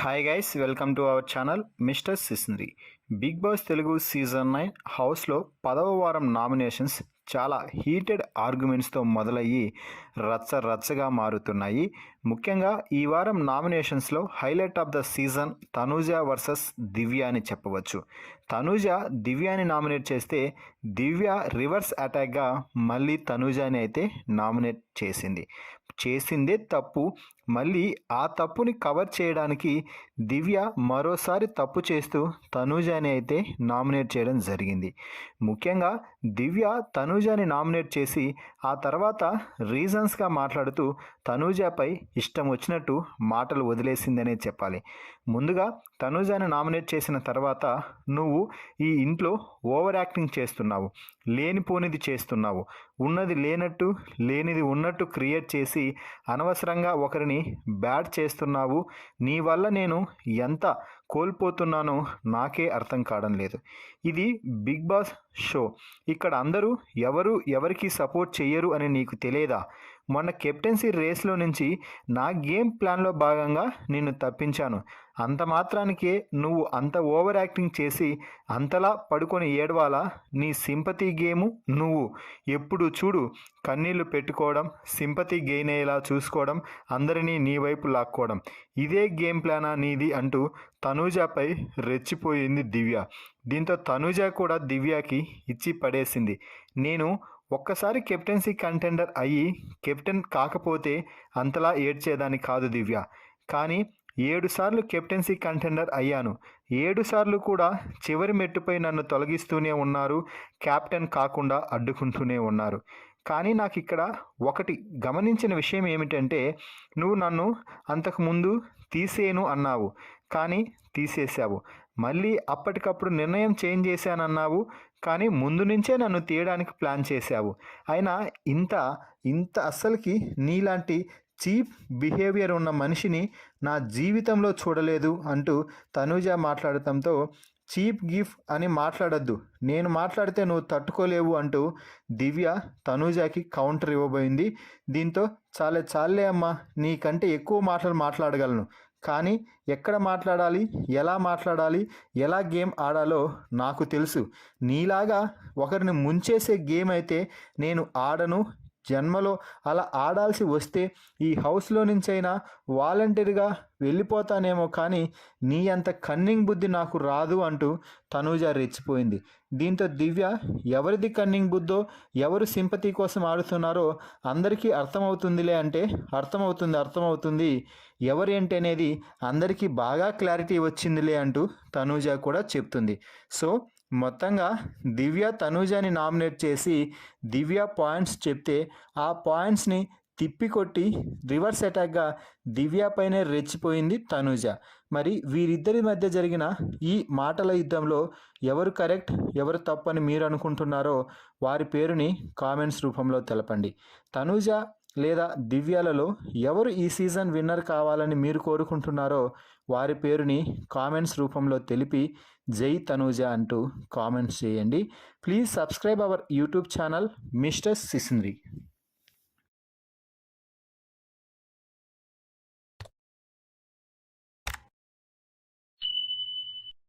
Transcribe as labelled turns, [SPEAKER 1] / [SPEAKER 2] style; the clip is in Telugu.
[SPEAKER 1] Hi guys, welcome to our channel mister సిస్నరీ. బిగ్ బాస్ తెలుగు సీజన్ 9 హౌస్లో 10వ వారం నామినేషన్స్ చాలా హీటెడ్ ఆర్గ్యుమెంట్స్తో మొదలయ్యి రచ్చరచ్చగా మారుతున్నాయి. ముఖ్యంగా ఈ వారం నామినేషన్స్లో highlight of the season Tanuja versus Divya అని చెప్పవచ్చు. తనూజ దివ్యాని నామినేట్ చేస్తే దివ్య రివర్స్ అటాక్గా మళ్ళీ తనూజాని అయితే నామినేట్ చేసిందే తప్పు. మళ్ళీ ఆ తప్పుని కవర్ చేయడానికి దివ్య మరోసారి తప్పు చేస్తూ తనూజాని అయితే నామినేట్ చేయడం జరిగింది. ముఖ్యంగా దివ్య తనూజాని నామినేట్ చేసి ఆ తర్వాత రీజన్స్గా మాట్లాడుతూ తనూజపై ఇష్టం వచ్చినట్టు మాటలు వదిలేసిందనే చెప్పాలి. ముందుగా తనూజాని నామినేట్ చేసిన తర్వాత నువ్వు ఈ ఇంట్లో ఓవర్ యాక్టింగ్ చేస్తున్నావు, లేనిపోనిది చేస్తున్నావు, ఉన్నది లేనట్టు లేనిది ఉన్నట్టు క్రియేట్ చేసి అనవసరంగా ఒకరిని బ్యాడ్ చేస్తున్నావు. నీ వల్ల నేను ఎంత కోల్పోతున్నానో నాకే అర్థం కావడం లేదు. ఇది బిగ్ బాస్ షో. ఇక్కడ అందరూ ఎవరికి సపోర్ట్ చెయ్యరు అని నీకు తెలియదా? మొన్న కెప్టెన్సీ రేస్లో నుంచి నా గేమ్ ప్లాన్లో భాగంగా నిన్ను తప్పించాను. అంత మాత్రానికే నువ్వు అంత ఓవర్ యాక్టింగ్ చేసి అంతలా పడుకొని ఏడవాలా? నీ సింపతి గేము నువ్వు ఎప్పుడు చూడు కన్నీళ్లు పెట్టుకోవడం, సింపతి గెయిన్ అయ్యేలా చూసుకోవడం, అందరినీ నీ వైపు లాక్కోవడం, ఇదే గేమ్ ప్లానా నీది అంటూ తనూజపై రెచ్చిపోయింది దివ్య. దీంతో తనూజ కూడా దివ్యకి ఇచ్చి పడేసింది. నేను ఒక్కసారి కెప్టెన్సీ కంటెండర్ అయ్యి కెప్టెన్ కాకపోతే అంతలా ఏడ్చేదాన్ని కాదు దివ్య. కానీ 7 సార్లు కెప్టెన్సీ కంటెండర్ అయ్యాను. 7 సార్లు కూడా చివరి మెట్టుపై నన్ను తొలగిస్తూనే ఉన్నారు, క్యాప్టెన్ కాకుండా అడ్డుకుంటూనే ఉన్నారు. కానీ నాకు ఇక్కడ ఒకటి గమనించిన విషయం ఏమిటంటే, నువ్వు నన్ను అంతకుముందు తీసేను అన్నావు, కానీ తీసేశావు. మళ్ళీ అప్పటికప్పుడు నిర్ణయం చేంజ్ చేశానన్నావు, కానీ ముందు నుంచే నన్ను తీయడానికి ప్లాన్ చేశావు. అయినా ఇంత అస్సలకి నీలాంటి చీప్ బిహేవియర్ ఉన్న మనిషిని నా జీవితంలో చూడలేదు అంటూ తనూజ మాట్లాడటంతో, చీప్ గిఫ్ట్ అని మాట్లాడద్దు, నేను మాట్లాడితే నువ్వు తట్టుకోలేవు అంటూ దివ్య తనూజకి కౌంటర్ ఇవ్వబోయింది. దీంతో చాలే అమ్మా, నీకంటే ఎక్కువ మాటలు మాట్లాడగలను, కానీ ఎక్కడ మాట్లాడాలి, ఎలా గేమ్ ఆడాలో నాకు తెలుసు. నీలాగా ఒకరిని ముంచేసే గేమ్ అయితే నేను ఆడను. జన్మలో అలా ఆడాల్సి వస్తే ఈ హౌస్లో నుంచైనా వాలంటీర్గా వెళ్ళిపోతానేమో, కానీ నీ అంత కన్నింగ్ బుద్ధి నాకు రాదు అంటూ తనూజ రెచ్చిపోయింది. దీంతో దివ్య ఎవరిది కన్నింగ్ బుద్ధో, ఎవరు సింపతి కోసం ఆడుతున్నారో అందరికీ అర్థమవుతుందిలే అంటే అర్థమవుతుంది ఎవరు ఏంటి అనేది అందరికీ బాగా క్లారిటీ వచ్చిందిలే అంటూ తనూజ కూడా చెప్తుంది. సో మొత్తంగా దివ్య తనూజని నామినేట్ చేసి దివ్య పాయింట్స్ చెప్తే ఆ పాయింట్స్ని తిప్పికొట్టి రివర్స్ అటాక్గా దివ్య పైనే రెచ్చిపోయింది తనూజ. మరి వీరిద్దరి మధ్య జరిగిన ఈ మాటల యుద్ధంలో ఎవరు కరెక్ట్, ఎవరు తప్పని మీరు అనుకుంటున్నారో వారి పేరుని కామెంట్స్ రూపంలో తెలపండి. తనూజ లేదా దివ్యాలలో ఎవరు ఈ సీజన్ విన్నర్ కావాలని మీరు కోరుకుంటున్నారో వారి పేరుని కామెంట్స్ రూపంలో తెలిపి జై తనూజ అంటూ కామెంట్స్ చేయండి. Please subscribe our YouTube channel mister సిస్నరీ.